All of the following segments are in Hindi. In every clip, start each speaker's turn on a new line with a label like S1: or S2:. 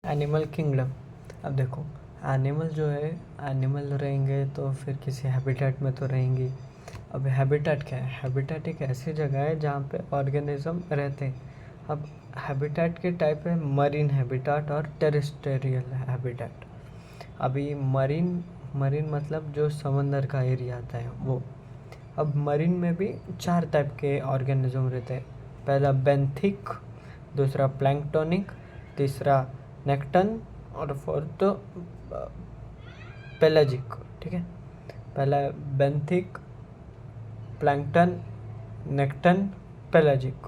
S1: Animal kingdom. अब देखो, एनिमल जो है, एनिमल रहेंगे तो फिर किसी हैबिटेट में तो रहेंगे। अब हैबिटेट क्या है? हैबिटेट एक ऐसी जगह है जहाँ पे ऑर्गेनिज्म रहते हैं। अब हैबिटेट के टाइप है मरीन हैबिटेट और टेरेस्टेरियल हैबिटेट। अभी मरीन मतलब जो समंदर का एरिया आता है वो। अब मरीन में भी 4 टाइप के ऑर्गेनिज्म रहते हैं। पहला बेंथिक, दूसरा प्लैंक्टोनिक, तीसरा नेक्टन और फोर्थ पेलाजिक। ठीक है, पहला बेंथिक, प्लैंक्टन, नेक्टन, पेलाजिक।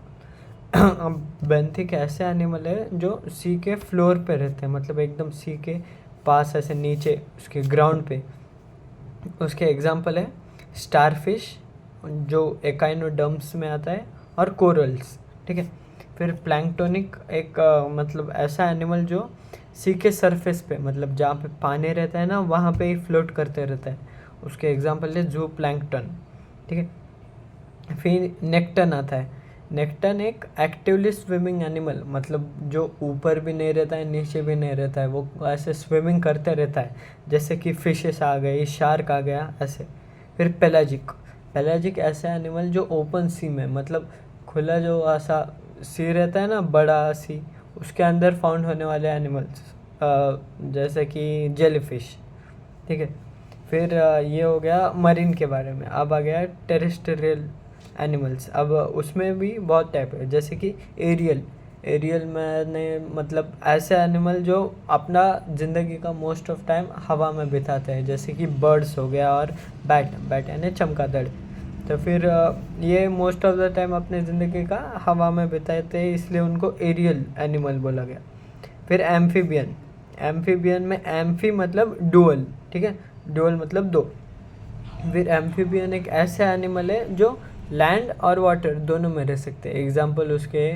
S1: अब बेंथिक ऐसे एनिमल है जो सी के फ्लोर पे रहते हैं, मतलब एकदम सी के पास, ऐसे नीचे उसके ग्राउंड पे। उसके एग्जांपल है स्टारफिश जो एकाइनोडर्म्स में आता है, और कोरल्स। ठीक है, फिर प्लैंक्टोनिक एक मतलब ऐसा एनिमल जो सी के सरफेस पे, मतलब जहाँ पे पानी रहता है ना वहाँ पे ही फ्लोट करते रहता है। उसके एग्जांपल है जू प्लैंक्टन। ठीक है, फिर नेक्टन आता है। नेक्टन एक एक्टिवली स्विमिंग एनिमल, मतलब जो ऊपर भी नहीं रहता है नीचे भी नहीं रहता है, वो ऐसे स्विमिंग करते रहता है, जैसे कि फिशेस आ गई, शार्क आ गया ऐसे। फिर पेलाजिक ऐसा एनिमल जो ओपन सी में, मतलब खुला जो ऐसा सी रहता है ना, बड़ा सी, उसके अंदर फाउंड होने वाले एनिमल्स, जैसे कि जेलीफिश। ठीक है, फिर ये हो गया मरीन के बारे में। अब आ गया टेरेस्टेरियल एनिमल्स। अब उसमें भी बहुत टाइप है, जैसे कि एरियल में मतलब ऐसे एनिमल जो अपना ज़िंदगी का मोस्ट ऑफ टाइम हवा में बिताते हैं, जैसे कि बर्ड्स हो गया, और बैट यानी चमगादड़। तो फिर ये मोस्ट ऑफ द टाइम अपने ज़िंदगी का हवा में बिताते हैं, इसलिए उनको एरियल एनिमल बोला गया। फिर एम्फीबियन में एम्फी मतलब डुअल। ठीक है, डुअल मतलब दो। फिर एम्फीबियन एक ऐसा एनिमल है जो लैंड और वाटर दोनों में रह सकते हैं। एग्जांपल उसके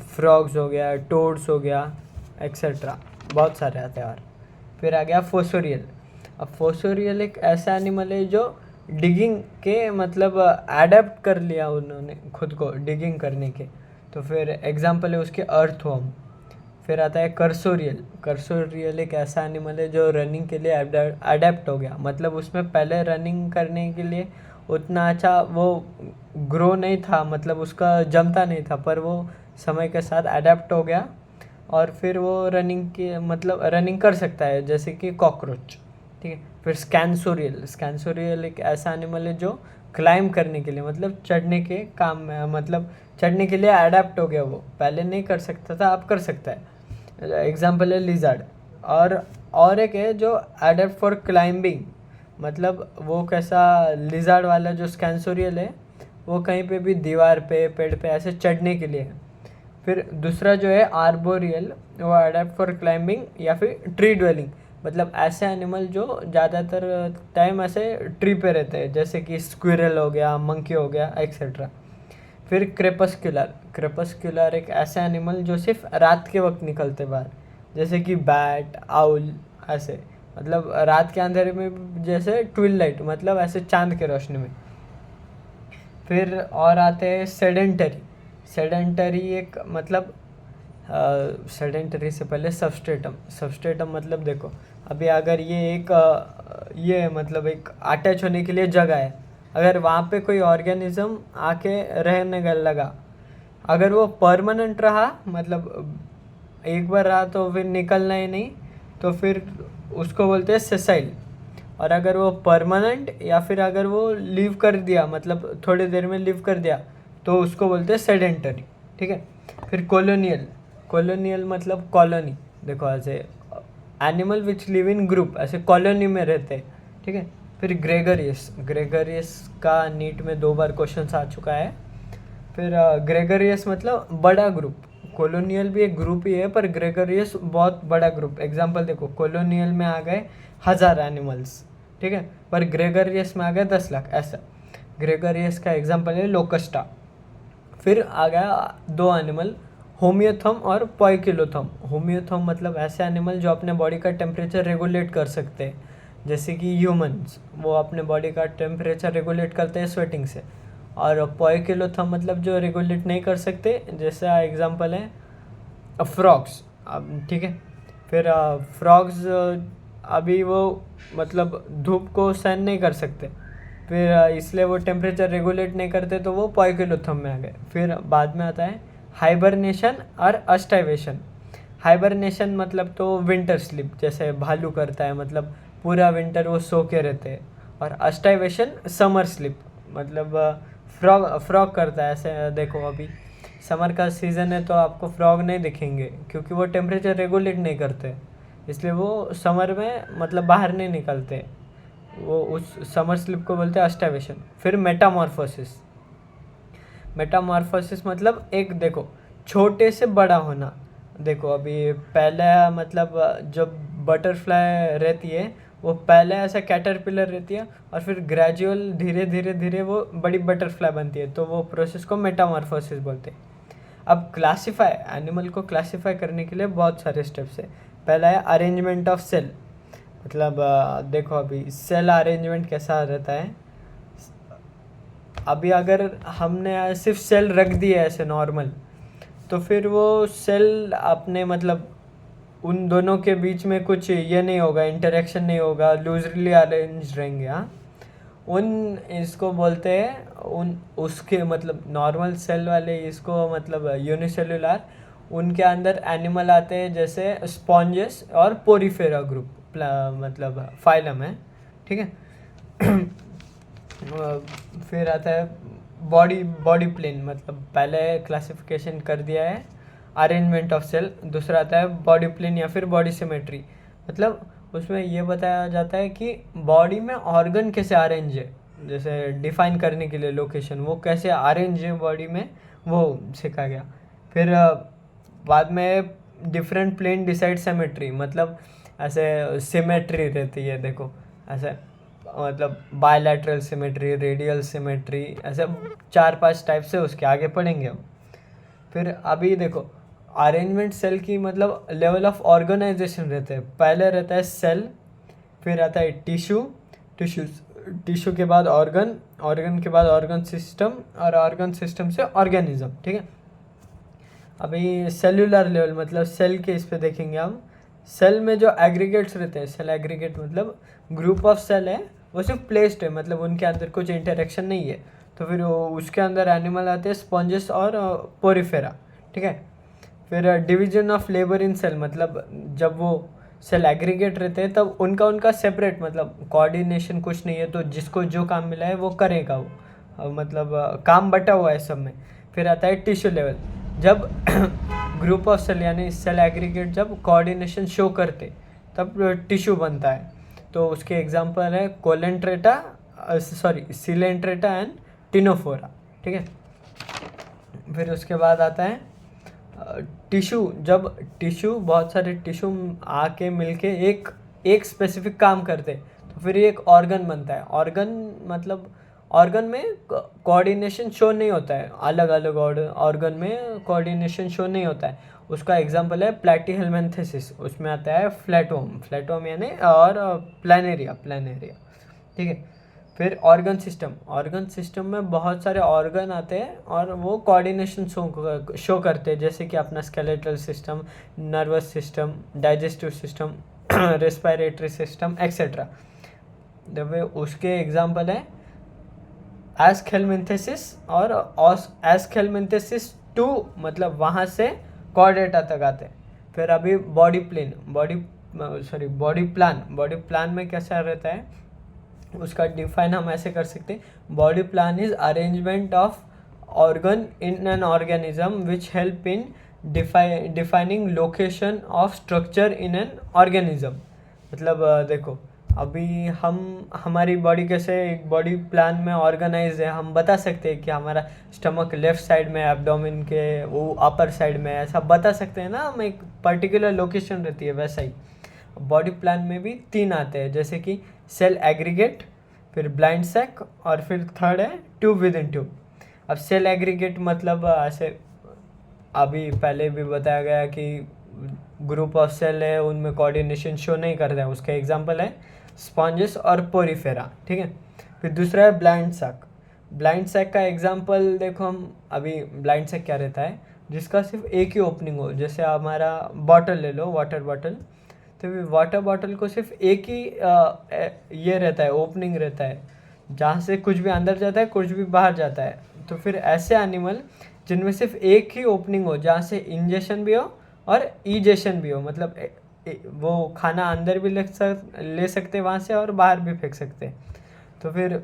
S1: फ्रॉग्स हो गया, टोड्स हो गया, एक्सेट्रा, बहुत सारे आते हैं। और फिर आ गया फोसोरियल। अब फोसोरियल एक ऐसा एनिमल है जो डिगिंग के, मतलब एडेप्ट कर लिया उन्होंने खुद को डिगिंग करने के। तो फिर एग्जांपल है उसके अर्थवर्म। फिर आता है कर्सोरियल एक ऐसा एनिमल है जो रनिंग के लिए अडेप्ट हो गया, मतलब उसमें पहले रनिंग करने के लिए उतना अच्छा वो ग्रो नहीं था, मतलब उसका जमता नहीं था, पर वो समय के साथ अडेप्ट हो गया और फिर वो रनिंग की, मतलब रनिंग कर सकता है, जैसे कि कॉकरोच। ठीक है, फिर स्कैंसोरियल एक ऐसा एनिमल है जो क्लाइम करने के लिए, मतलब चढ़ने के काम में, मतलब चढ़ने के लिए अडेप्ट हो गया। वो पहले नहीं कर सकता था, अब कर सकता है। एग्जाम्पल है लिजार्ड। और एक है जो अडेप्ट फॉर क्लाइंबिंग, मतलब वो कैसा, लिजार्ड वाला जो स्कैंसोरियल है वो कहीं पे भी दीवार पे, पेड़ पे ऐसे चढ़ने के लिए है। फिर दूसरा जो है आर्बोरियल, वो अडेप्ट फॉर क्लाइंबिंग या फिर ट्री ड्वेलिंग, मतलब ऐसे एनिमल जो ज़्यादातर टाइम ऐसे ट्री पे रहते हैं, जैसे कि स्क्विरल हो गया, मंकी हो गया, एक्सेट्रा। फिर क्रेपस्क्यूलर एक ऐसा एनिमल जो सिर्फ रात के वक्त निकलते बाहर, जैसे कि बैट, आउल ऐसे, मतलब रात के अंधेरे में, जैसे ट्विलाइट, मतलब ऐसे चांद के रोशनी में। फिर और आते हैं सेडेंटरी एक, मतलब सेडेंटरी से पहले सबस्ट्रेटम मतलब देखो, अभी अगर ये एक ये मतलब एक अटैच होने के लिए जगह है, अगर वहाँ पे कोई ऑर्गेनिज्म आके रहने लगा, अगर वो परमानेंट रहा, मतलब एक बार रहा तो फिर निकलना ही नहीं, तो फिर उसको बोलते हैं सेसाइल। और अगर वो परमानेंट, या फिर अगर वो लीव कर दिया, मतलब थोड़ी देर में लीव कर दिया, तो उसको बोलते हैं सेडेंटरी। ठीक है, फिर कॉलोनियल मतलब कॉलोनी, देखो ऐसे animal which live in group, ऐसे कॉलोनी में रहते हैं। ठीक है, फिर ग्रेगरियस का नीट में 2 बार क्वेश्चन आ चुका है। फिर ग्रेगरियस मतलब बड़ा ग्रुप, कॉलोनियल भी एक ग्रुप ही है, पर ग्रेगरियस बहुत बड़ा ग्रुप। एग्जांपल देखो, कॉलोनियल में आ गए 1000 एनिमल्स, ठीक है, पर ग्रेगरियस में आ गए 10 लाख ऐसा। ग्रेगरियस का एग्जांपल है लोकस्टा। फिर आ गया 2 एनिमल, होमियोथम और पॉइकिलोथम। होमियोथम मतलब ऐसे एनिमल जो अपने बॉडी का टेम्परेचर रेगुलेट कर सकते हैं, जैसे कि ह्यूमंस, वो अपने बॉडी का टेम्परेचर रेगुलेट करते हैं स्वेटिंग से। और पॉइकिलोथम मतलब जो रेगुलेट नहीं कर सकते, जैसा एग्जांपल है फ्रॉग्स। अब ठीक है, फिर फ्रॉग्स अभी वो मतलब धूप को सहन नहीं कर सकते, फिर इसलिए वो टेम्परेचर रेगुलेट नहीं करते, तो वो पॉइकिलोथर्म में आ गए। फिर बाद में आता है हाइबरनेशन और अस्टाइवेशन। हाइबरनेशन मतलब तो विंटर स्लीप, जैसे भालू करता है, मतलब पूरा विंटर वो सो के रहते हैं। और अस्टाइवेशन समर स्लीप, मतलब फ्रॉग फ्रॉग करता है। ऐसे देखो अभी समर का सीज़न है तो आपको फ्रॉग नहीं दिखेंगे, क्योंकि वो टेम्परेचर रेगुलेट नहीं करते, इसलिए वो समर में मतलब बाहर नहीं निकलते। वो उस समर स्लिप को बोलते हैं अस्टाइवेशन। फिर मेटामॉर्फोसिस। मेटामॉर्फोसिस मतलब एक देखो छोटे से बड़ा होना। देखो अभी पहला मतलब जब बटरफ्लाई रहती है, वो पहले ऐसा कैटरपिलर रहती है, और फिर ग्रेजुअल धीरे धीरे धीरे वो बड़ी बटरफ्लाई बनती है, तो वो प्रोसेस को मेटामॉर्फोसिस बोलते हैं। अब क्लासीफाई, एनिमल को क्लासीफाई करने के लिए बहुत सारे स्टेप्स है। पहला है अरेंजमेंट ऑफ सेल, मतलब देखो अभी सेल अरेंजमेंट कैसा रहता है। अभी अगर हमने सिर्फ सेल रख दिए ऐसे नॉर्मल, तो फिर वो सेल अपने मतलब उन दोनों के बीच में कुछ ये नहीं होगा, इंटरेक्शन नहीं होगा, लूजली अरेंज रहेंगे। हाँ, उन इसको बोलते हैं उन उसके मतलब नॉर्मल सेल वाले इसको मतलब यूनिसेलुलर। उनके अंदर एनिमल आते हैं जैसे स्पॉन्जेस और पोरीफेरा ग्रुप, मतलब फाइलम है, ठीक है। फिर आता है बॉडी बॉडी प्लेन, मतलब पहले क्लासिफिकेशन कर दिया है अरेंजमेंट ऑफ सेल। दूसरा आता है बॉडी प्लेन या फिर बॉडी सिमेट्री, मतलब उसमें ये बताया जाता है कि बॉडी में ऑर्गन कैसे अरेंज है, जैसे डिफाइन करने के लिए लोकेशन वो कैसे अरेंज है बॉडी में, वो सिखा गया। फिर बाद में डिफरेंट प्लेन डिसाइड सिमेट्री, मतलब ऐसे सिमेट्री रहती है, देखो ऐसे मतलब बायलैटरल सिमेट्री, रेडियल सिमेट्री, ऐसे 4-5 टाइप से उसके आगे पढ़ेंगे हम। फिर अभी देखो अरेंजमेंट सेल की मतलब लेवल ऑफ ऑर्गेनाइजेशन रहते हैं। पहले रहता है सेल, फिर आता है टिश्यू, टिश्यू के बाद ऑर्गन, ऑर्गन के बाद ऑर्गन सिस्टम, और ऑर्गन सिस्टम से ऑर्गेनिज्म, ठीक है। अभी सेल्यूलर लेवल मतलब सेल के इस पे देखेंगे हम। सेल में जो एग्रीगेट्स रहते हैं, सेल एग्रीगेट मतलब ग्रुप ऑफ सेल है, वो सिर्फ प्लेस्ड है, मतलब उनके अंदर कुछ इंटरेक्शन नहीं है, तो फिर उसके अंदर एनिमल आते हैं स्पॉन्जेस और पोरीफेरा, ठीक है। फिर division of labour in cell, मतलब जब वो सेल एग्रीगेट रहते हैं तब उनका उनका सेपरेट मतलब कोऑर्डिनेशन कुछ नहीं है, तो जिसको जो काम मिला है वो करेगा वो, मतलब काम बटा हुआ है सब में। फिर आता है टिश्यू लेवल, जब ग्रुप ऑफ सेल यानी सेल एग्रीगेट जब कोऑर्डिनेशन शो करते तब टिश्यू बनता है, तो उसके एग्जांपल है कोलेंट्रेटा, सिलेंट्रेटा एंड टिनोफोरा, ठीक है। फिर उसके बाद आता है टिश्यू, जब टिश्यू बहुत सारे टिश्यू आके मिलके एक एक स्पेसिफिक काम करते, तो फिर ये एक ऑर्गन बनता है। ऑर्गन मतलब ऑर्गन में कोऑर्डिनेशन शो नहीं होता है, अलग अलग ऑर्गन में कोऑर्डिनेशन शो नहीं होता है। उसका एग्जांपल है प्लैटीहेल्मिन्थेसिस, उसमें आता है फ्लैटोम, फ्लैटोम यानी और प्लानेरिया, प्लानेरिया, ठीक है। फिर ऑर्गन सिस्टम में बहुत सारे ऑर्गन आते हैं और वो कोऑर्डिनेशन शो करते हैं, जैसे कि अपना skeletal system, nervous system, digestive system, respiratory system etcetera. जब उसके एग्जांपल है एस्केलमेंथेसिस और एस्केलमेंथेसिस 2, मतलब वहाँ से कॉर्डेटा तक आते हैं। फिर अभी बॉडी प्लान में कैसा रहता है, उसका डिफाइन हम ऐसे कर सकते हैं, body plan is arrangement of organ in an organism which help in defining location of structure in an organism. मतलब देखो अभी हमारी बॉडी कैसे एक बॉडी प्लान में ऑर्गेनाइज है, हम बता सकते हैं कि हमारा स्टमक लेफ्ट साइड में, एब्डोमेन के वो अपर साइड में, ऐसा बता सकते हैं ना हम, एक पर्टिकुलर लोकेशन रहती है। वैसा ही बॉडी प्लान में भी 3 आते हैं, जैसे कि सेल एग्रीगेट, फिर ब्लाइंड सैक, और फिर थर्ड है ट्यूब विद इन ट्यूब। अब सेल एग्रीगेट मतलब ऐसे अभी पहले भी बताया गया कि ग्रुप ऑफ सेल है, उनमें कोऑर्डिनेशन शो नहीं करता है, उसका एग्जांपल है स्पॉन्जेस और पोरीफेरा, ठीक है। फिर दूसरा है ब्लाइंड सैक। ब्लाइंड सैक का एग्जांपल देखो हम, अभी ब्लाइंड सैक क्या रहता है, जिसका सिर्फ एक ही ओपनिंग हो, जैसे हमारा बॉटल ले लो, वाटर बॉटल, तो वाटर बॉटल को सिर्फ एक ही ये रहता है, ओपनिंग रहता है, जहाँ से कुछ भी अंदर जाता है कुछ भी बाहर जाता है। तो फिर ऐसे एनिमल जिनमें सिर्फ एक ही ओपनिंग हो, जहाँ से इंजेशन भी हो और ईजेशन भी हो, मतलब वो खाना अंदर भी ले सकते वहाँ से और बाहर भी फेंक सकते। तो फिर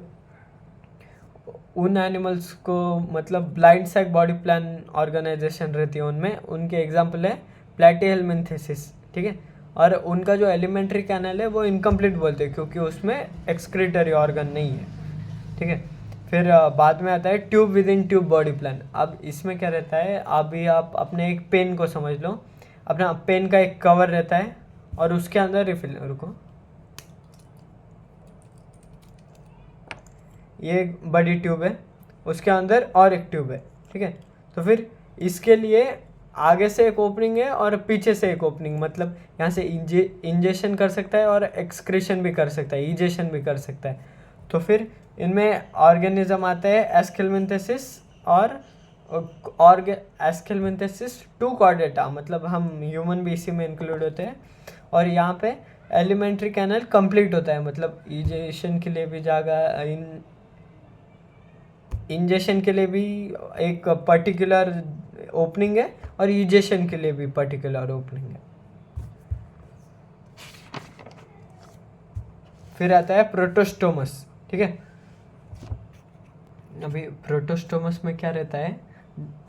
S1: उन एनिमल्स को मतलब blind sac body plan organisation रहती है उनमें, उनके एग्जाम्पल है प्लेटीहेल्मिन्थेसिस, ठीक है। और उनका जो एलिमेंट्री कैनल है वो इनकम्प्लीट बोलते हैं क्योंकि उसमें एक्सक्रीटरी ऑर्गन नहीं है, ठीक है। फिर बाद में आता है tube with in tube body plan. अब इसमें क्या रहता है, अभी आप अपने एक पेन को समझ लो, अपना पेन का एक कवर रहता है और उसके अंदर रिफिल, रुको, ये एक बड़ी ट्यूब है, उसके अंदर और एक ट्यूब है, ठीक है। तो फिर इसके लिए आगे से एक ओपनिंग है और पीछे से एक ओपनिंग, मतलब यहाँ से इंजेक्शन कर सकता है और एक्सक्रीशन भी कर सकता है, इजेशन भी कर सकता है। तो फिर इनमें ऑर्गेनिज्म आते हैं एस्केलमेंथेसिस और एस्केलमेंथेसिस टू कॉर्डेटा, मतलब हम ह्यूमन भी इसी में इंक्लूड होते हैं। और यहाँ पे एलिमेंट्री कैनल कंप्लीट होता है, मतलब इजेशन के लिए भी जगह, इंजेक्शन के लिए भी एक पर्टिकुलर ओपनिंग है और इजेशन के लिए भी पर्टिकुलर ओपनिंग है। फिर आता है प्रोटोस्टोमस, ठीक है। अभी प्रोटोस्टोमस में क्या रहता है,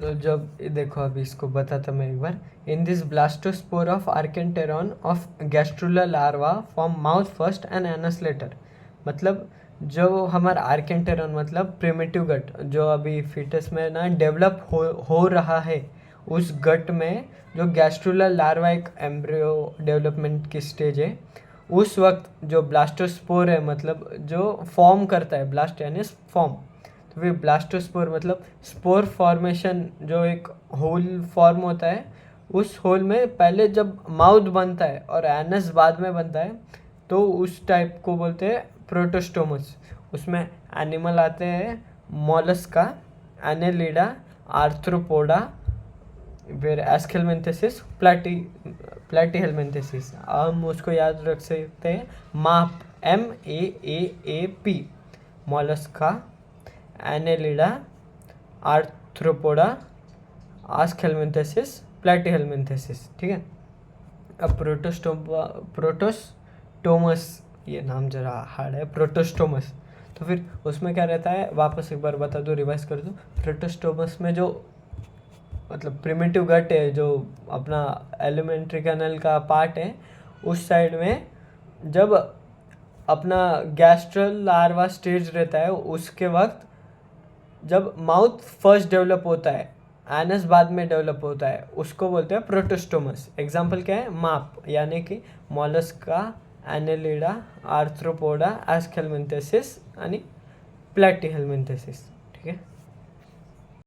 S1: तो जब देखो अभी इसको बताता मैं एक बार। In this blastopore of archenteron of gastrula larva from mouth first and anus later, मतलब जो हमारा आर्केंटेरॉन मतलब प्रिमिटिव गट जो अभी फीटस में ना डेवलप हो रहा है, उस गट में जो गैस्ट्रुला लार्वा एक एम्ब्रियो डेवलपमेंट की स्टेज है, उस वक्त जो ब्लास्टोस्पोर है मतलब जो फॉर्म करता है, ब्लास्ट यानी फॉर्म, तो फिर ब्लास्टोस्पोर मतलब स्पोर फॉर्मेशन, जो एक होल फॉर्म होता है, उस होल में पहले जब माउथ बनता है और एनस बाद में बनता है, तो उस टाइप को बोलते हैं प्रोटोस्टोमस। उसमें एनिमल आते हैं मोलस्का, एनेलिडा, आर्थ्रोपोडा, फिर एस्केलमेंथेसिस, प्लैटीहेल्मिन्थेसिस। हम उसको याद रख सकते हैं माप, MAAAP, मोलस्का, एनेलिडा, आर्थ्रोपोडा, एस्केलमेंथेसिस, प्लैटीहेल्मिन्थेसिस, ठीक है। अब प्रोटोस्टोमस, ये नाम जरा हार्ड है, प्रोटोस्टोमस। तो फिर उसमें क्या रहता है, वापस एक बार बता दो, रिवाइज कर दो। प्रोटोस्टोमस में जो मतलब प्रिमिटिव गट है, जो अपना एलिमेंट्री कैनल का पार्ट है, उस साइड में जब अपना गैस्ट्रल लार्वा स्टेज रहता है, उसके वक्त जब माउथ फर्स्ट डेवलप होता है, एनस बाद में डेवलप होता है, उसको बोलते हैं प्रोटोस्टोमस। एग्जाम्पल क्या है, माप यानी कि मोलस्का, एनेलिडा, आर्थ्रोपोडा, एस्केलमेंथेसिस आणि प्लैटीहेल्मिन्थेसिस, ठीक है।